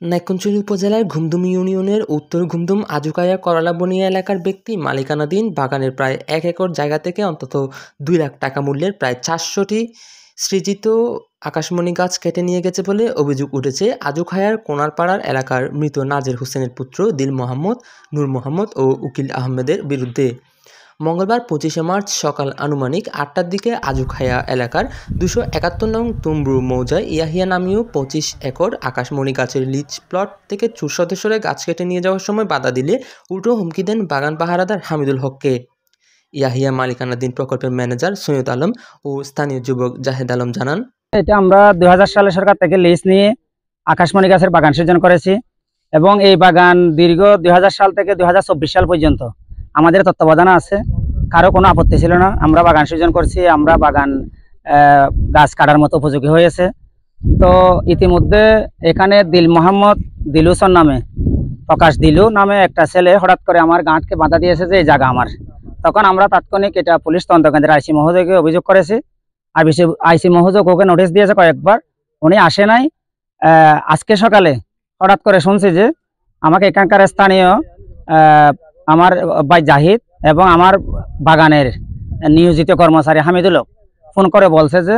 নাইক্ষ্যংছড়ি উপজেলার ঘুমদুম ইউনিয়নের উত্তর ঘুমদুম আজুকায়া করলাবনিয়া এলাকার ব্যক্তি মালিকানাধীন বাগানের প্রায় ১ একর জায়গা থেকে অন্তত ২ লাখ টাকা মূল্যের প্রায় ৪০০টি সৃজিত আকাশমণি গাছ কেটে নিয়ে গেছে বলে অভিযোগ উঠেছে আজুখায়ার কোনারপাড়ার এলাকার মৃত নাজের হোসেনের পুত্র দিল মোহাম্মদ, নূর মোহাম্মদ ও উকিল আহমেদের বিরুদ্ধে। মঙ্গলবার ২৫শে মার্চ সকাল আনুমানিক ৮টার দিকে আজুখায়া এলাকার ২৭১ নং তুমব্রু মৌজায় ইয়াহিয়া নামীয় ২৫ একর আকাশমণি গাছের লিজ প্লট থেকে চুর সদস্যরা গাছ কেটে নিয়ে যাওয়ার সময় বাধা দিলে উল্টো হুমকি দেন বাগান পাহারাদার হামিদুল হককে। ইয়াহিয়া মালিকানাধীন প্রকল্পের ম্যানেজার সৈয়দ আলম ও স্থানীয় যুবক জাহেদ আলম জানান, এটা আমরা ২০০০ সালে সরকার থেকে লিজ নিয়ে আকাশমণি গাছের বাগান সৃজন করেছি এবং এই বাগান দীর্ঘ ২০০০ সাল থেকে ২০২৪ সাল পর্যন্ত আমাদের তত্ত্বাবধানে আছে। কারো কোনো আপত্তি ছিল না। আমরা বাগান সৃজন করছি, আমরা বাগান গাছ কাটার মতো উপযোগী হয়েছে। তো ইতিমধ্যে এখানে দিল মোহাম্মদ দিলুসন নামে, প্রকাশ দিলু নামে একটা ছেলে হঠাৎ করে আমার গাঁটকে বাধা দিয়েছে যে এই জায়গা আমার। তখন আমরা তাৎক্ষণিক এটা পুলিশ তদন্ত কেন্দ্রের আইসি মহোদয়কে অভিযোগ করেছি। আইসি মহোদয় ওকে নোটিশ দিয়েছে কয়েকবার, উনি আসে নাই। আজকে সকালে হঠাৎ করে শুনছি যে আমাকে এখানকার স্থানীয় আমার ভাই জাহিদ এবং আমার বাগানের নিয়োজিত কর্মচারী হামিদুল হক ফোন করে বলছে যে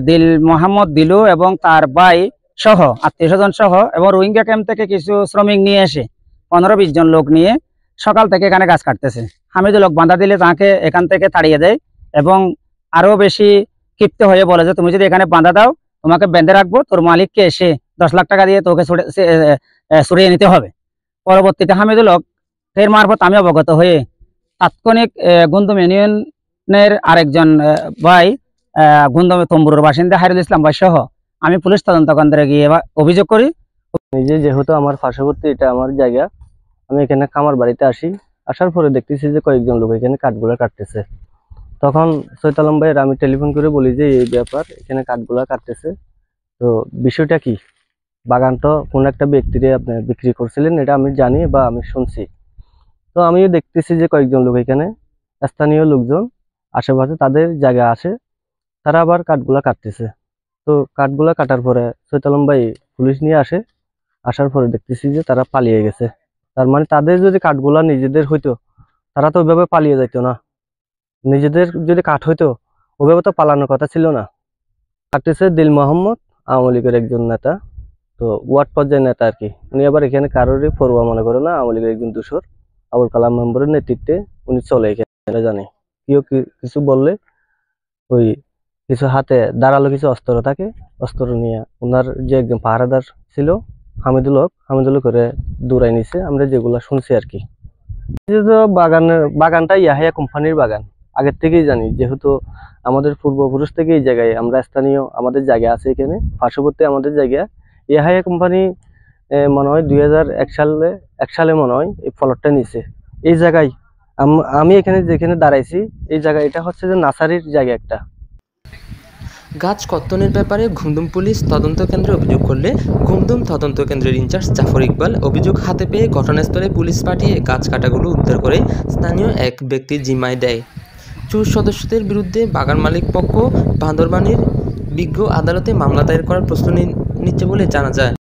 দিল মোহাম্মদ দিলু এবং তার ভাই সহ আত্মীয় স্বজন সহ এবং রোহিঙ্গা ক্যাম্প থেকে কিছু শ্রমিক নিয়ে এসে ১৫-২০ জন লোক নিয়ে সকাল থেকে এখানে গাছ কাটতেছে। হামিদুল হক বাধা দিলে তাকে এখান থেকে তাড়িয়ে দেয় এবং আরো বেশি ক্ষিপ্ত হয়ে বলে যে তুমি যদি এখানে বাঁধা দাও তোমাকে বেঁধে রাখবো, তোর মালিককে এসে ১০ লাখ টাকা দিয়ে তোকে সরিয়ে নিতে হবে। পরবর্তীতে হামিদুল হক এর মারফত আমি অবগত হয়ে তাৎক্ষণিক ঘুমদুম ইউনিয়নের আরেকজন ভাই ঘুমদুম তম্বুরুর বাসিন্দা হাইরুল ইসলাম ভাই সহ আমি পুলিশ তদন্ত কেন্দ্রে গিয়ে অভিযোগ করি। নিজে যেহেতু আমার পার্শ্ববর্তী এটা আমার জায়গা, আমি এখানে খামার বাড়িতে আসার পরে দেখতেছি যে কয়েকজন লোক এখানে কাঠগুলা কাটতেছে। তখন সৈয়দ আলম ভাইয়ের আমি টেলিফোন করে বলি যে এই ব্যাপার, এখানে কাঠগুলা কাটতেছে, তো বিষয়টা কি? বাগান তো কোন একটা ব্যক্তিরে আপনি বিক্রি করছিলেন, এটা আমি জানি বা আমি শুনছি। তো আমিও দেখতেছি যে কয়েকজন লোক এখানে স্থানীয় লোকজন আশেপাশে তাদের জায়গা আসে, তারা আবার কাঠগুলা কাটতেছে। তো কাঠগুলা কাটার পরে সৈয়দ আলম ভাই পুলিশ নিয়ে আসার পরে দেখতেছি যে তারা পালিয়ে গেছে। তার মানে তাদের যদি কাঠগুলা নিজেদের হইতো তারা তো ওইভাবে পালিয়ে যাইতো না। নিজেদের যদি কাঠ হইতো ওইভাবে তো পালানোর কথা ছিল না। কাটতেছে দিল মোহাম্মদ, আওয়ামী লীগের একজন নেতা, তো ওয়ার্ড পর্যায়ের নেতা আর কি। উনি আবার এখানে কারোরই পড়ুয়া মনে করে না, আওয়ামী লীগের একজন দূষর আবুল কালাম মেম্বরের নেতৃত্বে উনি চলে এখানে। জানে কেউ কিছু বললে ওই কিছু হাতে দাঁড়ালো কিছু অস্ত্র থাকে, অস্ত্র নিয়ে ওনার যে একজন পাহারাদার ছিল হামিদুল হক করে দৌড়াই নিছে, আমরা যেগুলা শুনছি আর কি। বাগানটা ইয়াহিয়া কোম্পানির বাগান আগের থেকেই জানি, যেহেতু আমাদের পূর্বপুরুষ থেকে এই জায়গায় আমরা স্থানীয়, আমাদের জায়গা আছে এখানে পার্শ্ববর্তী আমাদের জায়গা। ইয়াহিয়া কোম্পানি মনে হয় ২০০১ সালে মনে হয় এই প্লটটা নিছে। এই জায়গায় আমি এখানে যেখানে দাঁড়াইছি এই জায়গা, এটা হচ্ছে যে নার্সারির জায়গা একটা। গাছ কর্তনের ব্যাপারে ঘুমদুম পুলিশ তদন্ত কেন্দ্রে অভিযোগ করলে ঘুমদুম তদন্ত কেন্দ্রের ইনচার্জ জাফর ইকবাল অভিযোগ হাতে পেয়ে ঘটনাস্থলে পুলিশ পাঠিয়ে গাছ কাটাগুলো উদ্ধার করে স্থানীয় এক ব্যক্তির জিম্মায় দেয়। চোর সদস্যদের বিরুদ্ধে বাগান মালিক পক্ষ বান্দরবানের বিজ্ঞ আদালতে মামলা দায়ের করার প্রস্তুতি নিচ্ছে বলে জানা যায়।